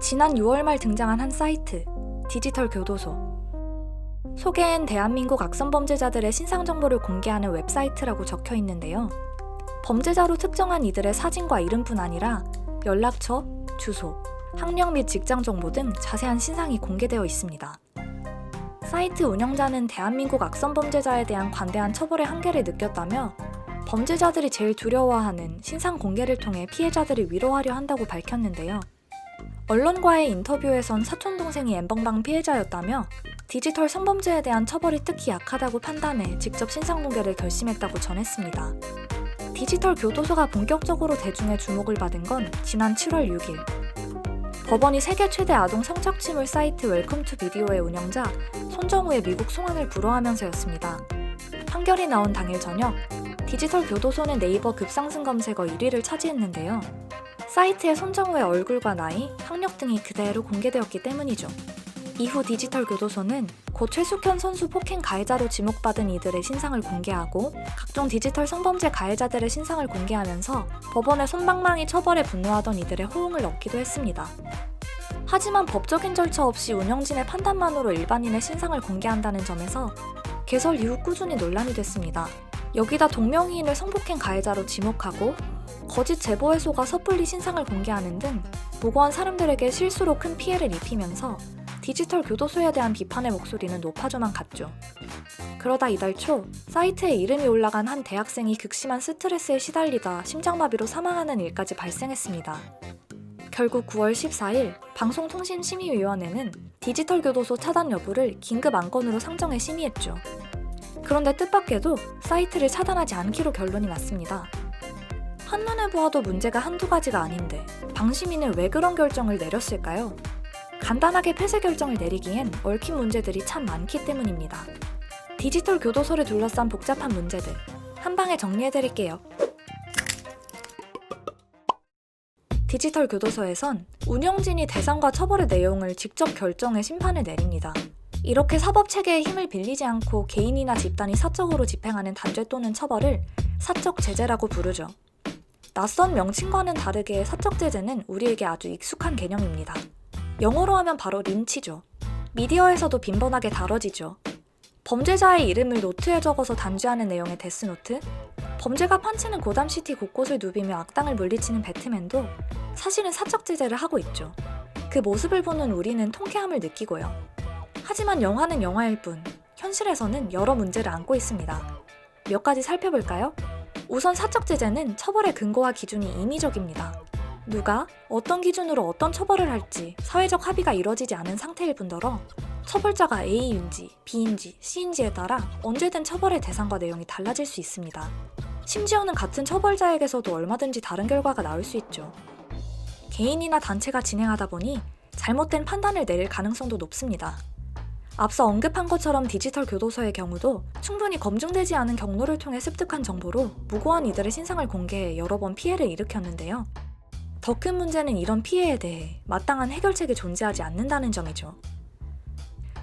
지난 6월 말 등장한 한 사이트, 디지털 교도소. 소개엔 대한민국 악성 범죄자들의 신상 정보를 공개하는 웹사이트라고 적혀 있는데요. 범죄자로 특정한 이들의 사진과 이름뿐 아니라 연락처, 주소, 학력 및 직장 정보 등 자세한 신상이 공개되어 있습니다. 사이트 운영자는 대한민국 악성 범죄자에 대한 관대한 처벌의 한계를 느꼈다며 범죄자들이 제일 두려워하는 신상 공개를 통해 피해자들을 위로하려 한다고 밝혔는데요. 언론과의 인터뷰에선 사촌동생이 엠번방 피해자였다며 디지털 성범죄에 대한 처벌이 특히 약하다고 판단해 직접 신상 공개를 결심했다고 전했습니다. 디지털 교도소가 본격적으로 대중의 주목을 받은 건 지난 7월 6일. 법원이 세계 최대 아동 성착취물 사이트 웰컴 투 비디오의 운영자 손정우의 미국 송환을 불허하면서였습니다. 판결이 나온 당일 저녁, 디지털 교도소는 네이버 급상승 검색어 1위를 차지했는데요. 사이트에 손정우의 얼굴과 나이, 학력 등이 그대로 공개되었기 때문이죠. 이후 디지털 교도소는 고 최숙현 선수 폭행 가해자로 지목받은 이들의 신상을 공개하고 각종 디지털 성범죄 가해자들의 신상을 공개하면서 법원의 솜방망이 처벌에 분노하던 이들의 호응을 얻기도 했습니다. 하지만 법적인 절차 없이 운영진의 판단만으로 일반인의 신상을 공개한다는 점에서 개설 이후 꾸준히 논란이 됐습니다. 여기다 동명이인을 성폭행 가해자로 지목하고 거짓 제보에 속아 섣불리 신상을 공개하는 등 무고한 사람들에게 실수로 큰 피해를 입히면서 디지털 교도소에 대한 비판의 목소리는 높아져만 갔죠. 그러다 이달 초 사이트에 이름이 올라간 한 대학생이 극심한 스트레스에 시달리다 심장마비로 사망하는 일까지 발생했습니다. 결국 9월 14일 방송통신심의위원회는 디지털 교도소 차단 여부를 긴급 안건으로 상정해 심의했죠. 그런데 뜻밖에도 사이트를 차단하지 않기로 결론이 났습니다. 한눈에 보아도 문제가 한두 가지가 아닌데 방심위는 왜 그런 결정을 내렸을까요? 간단하게 폐쇄 결정을 내리기엔 얽힌 문제들이 참 많기 때문입니다. 디지털 교도소를 둘러싼 복잡한 문제들 한방에 정리해드릴게요. 디지털 교도소에선 운영진이 대상과 처벌의 내용을 직접 결정해 심판을 내립니다. 이렇게 사법체계의 힘을 빌리지 않고 개인이나 집단이 사적으로 집행하는 단죄 또는 처벌을 사적 제재라고 부르죠. 낯선 명칭과는 다르게 사적 제재는 우리에게 아주 익숙한 개념입니다. 영어로 하면 바로 린치죠. 미디어에서도 빈번하게 다뤄지죠. 범죄자의 이름을 노트에 적어서 단죄하는 내용의 데스노트, 범죄가 판치는 고담시티 곳곳을 누비며 악당을 물리치는 배트맨도 사실은 사적 제재를 하고 있죠. 그 모습을 보는 우리는 통쾌함을 느끼고요. 하지만 영화는 영화일 뿐, 현실에서는 여러 문제를 안고 있습니다. 몇 가지 살펴볼까요? 우선 사적 제재는 처벌의 근거와 기준이 임의적입니다. 누가 어떤 기준으로 어떤 처벌을 할지 사회적 합의가 이뤄지지 않은 상태일 뿐더러 처벌자가 A인지 B인지 C인지에 따라 언제든 처벌의 대상과 내용이 달라질 수 있습니다. 심지어는 같은 처벌자에게서도 얼마든지 다른 결과가 나올 수 있죠. 개인이나 단체가 진행하다 보니 잘못된 판단을 내릴 가능성도 높습니다. 앞서 언급한 것처럼 디지털 교도소의 경우도 충분히 검증되지 않은 경로를 통해 습득한 정보로 무고한 이들의 신상을 공개해 여러 번 피해를 일으켰는데요. 더 큰 문제는 이런 피해에 대해 마땅한 해결책이 존재하지 않는다는 점이죠.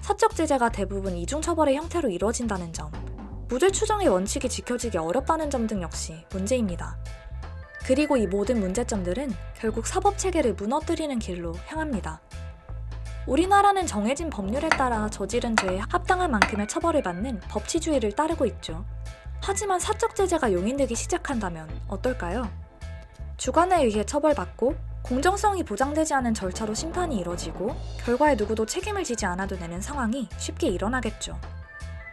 사적 제재가 대부분 이중처벌의 형태로 이루어진다는 점, 무죄 추정의 원칙이 지켜지기 어렵다는 점 등 역시 문제입니다. 그리고 이 모든 문제점들은 결국 사법체계를 무너뜨리는 길로 향합니다. 우리나라는 정해진 법률에 따라 저지른 죄에 합당한 만큼의 처벌을 받는 법치주의를 따르고 있죠. 하지만 사적 제재가 용인되기 시작한다면 어떨까요? 주관에 의해 처벌받고 공정성이 보장되지 않은 절차로 심판이 이뤄지고 결과에 누구도 책임을 지지 않아도 되는 상황이 쉽게 일어나겠죠.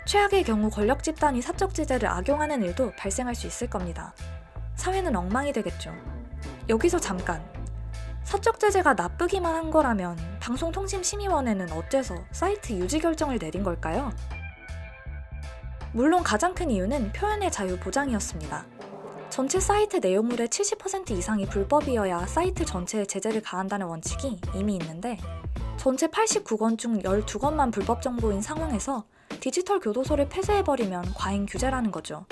최악의 경우 권력 집단이 사적 제재를 악용하는 일도 발생할 수 있을 겁니다. 사회는 엉망이 되겠죠. 여기서 잠깐! 사적 제재가 나쁘기만 한 거라면 방송통신심의원회는 어째서 사이트 유지 결정을 내린 걸까요? 물론 가장 큰 이유는 표현의 자유 보장이었습니다. 전체 사이트 내용물의 70% 이상이 불법이어야 사이트 전체에 제재를 가한다는 원칙이 이미 있는데 전체 89건 중 12건만 불법 정보인 상황에서 디지털 교도소를 폐쇄해버리면 과잉 규제라는 거죠.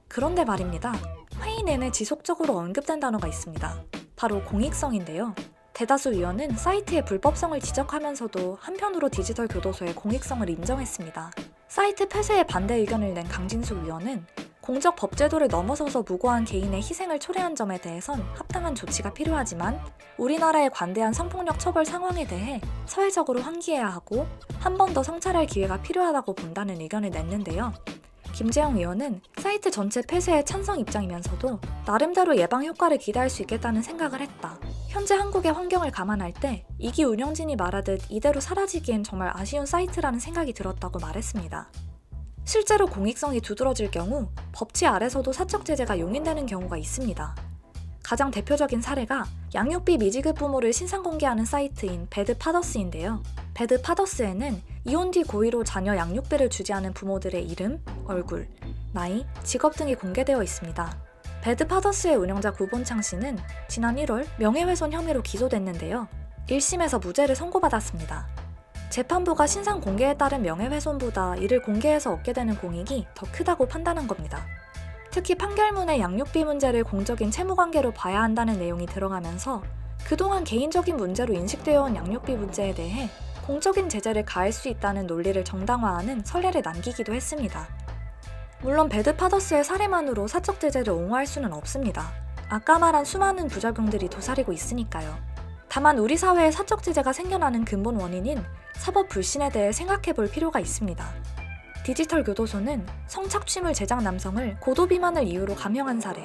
그런데 말입니다. 회의 내내 지속적으로 언급된 단어가 있습니다. 바로 공익성인데요. 대다수 위원은 사이트의 불법성을 지적하면서도 한편으로 디지털 교도소의 공익성을 인정했습니다. 사이트 폐쇄에 반대 의견을 낸 강진수 위원은 공적 법제도를 넘어서서 무고한 개인의 희생을 초래한 점에 대해선 합당한 조치가 필요하지만 우리나라의 관대한 성폭력 처벌 상황에 대해 사회적으로 환기해야 하고 한 번 더 성찰할 기회가 필요하다고 본다는 의견을 냈는데요. 김재영 의원은 사이트 전체 폐쇄에 찬성 입장이면서도 나름대로 예방 효과를 기대할 수 있겠다는 생각을 했다. 현재 한국의 환경을 감안할 때 이기 운영진이 말하듯 이대로 사라지기엔 정말 아쉬운 사이트라는 생각이 들었다고 말했습니다. 실제로 공익성이 두드러질 경우 법치 아래서도 사적 제재가 용인되는 경우가 있습니다. 가장 대표적인 사례가 양육비 미지급 부모를 신상 공개하는 사이트인 배드파더스인데요. 배드파더스에는 이혼 뒤 고의로 자녀 양육비를 주지 않은 부모들의 이름, 얼굴, 나이, 직업 등이 공개되어 있습니다. 배드파더스의 운영자 구본창 씨는 지난 1월 명예훼손 혐의로 기소됐는데요. 1심에서 무죄를 선고받았습니다. 재판부가 신상 공개에 따른 명예훼손보다 이를 공개해서 얻게 되는 공익이 더 크다고 판단한 겁니다. 특히 판결문의 양육비 문제를 공적인 채무관계로 봐야 한다는 내용이 들어가면서 그동안 개인적인 문제로 인식되어 온 양육비 문제에 대해 공적인 제재를 가할 수 있다는 논리를 정당화하는 선례를 남기기도 했습니다. 물론 배드파더스의 사례만으로 사적 제재를 옹호할 수는 없습니다. 아까 말한 수많은 부작용들이 도사리고 있으니까요. 다만 우리 사회에 사적 제재가 생겨나는 근본 원인인 사법 불신에 대해 생각해 볼 필요가 있습니다. 디지털 교도소는 성착취물 제작 남성을 고도 비만을 이유로 감형한 사례,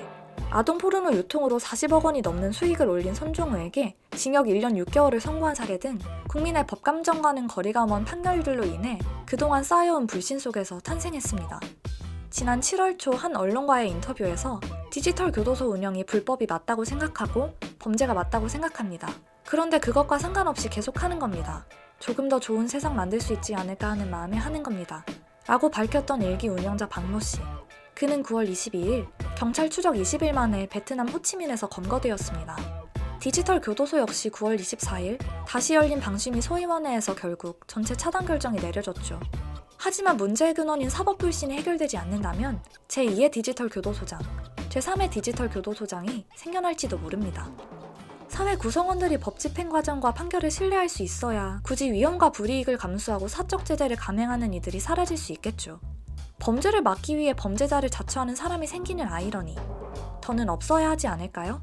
아동 포르노 유통으로 40억 원이 넘는 수익을 올린 손종우에게 징역 1년 6개월을 선고한 사례 등 국민의 법 감정과는 거리가 먼 판결들로 인해 그동안 쌓여온 불신 속에서 탄생했습니다. 지난 7월 초 한 언론과의 인터뷰에서 디지털 교도소 운영이 불법이 맞다고 생각하고 범죄가 맞다고 생각합니다. 그런데 그것과 상관없이 계속하는 겁니다. 조금 더 좋은 세상 만들 수 있지 않을까 하는 마음에 하는 겁니다. 라고 밝혔던 일기 운영자 박모 씨. 그는 9월 22일 경찰 추적 20일 만에 베트남 호치민에서 검거되었습니다. 디지털 교도소 역시 9월 24일 다시 열린 방심위 소위원회에서 결국 전체 차단 결정이 내려졌죠. 하지만 문제의 근원인 사법 불신이 해결되지 않는다면 제2의 디지털 교도소장, 제3의 디지털 교도소장이 생겨날지도 모릅니다. 사회 구성원들이 법 집행 과정과 판결을 신뢰할 수 있어야 굳이 위험과 불이익을 감수하고 사적 제재를 감행하는 이들이 사라질 수 있겠죠. 범죄를 막기 위해 범죄자를 자처하는 사람이 생기는 아이러니, 더는 없어야 하지 않을까요?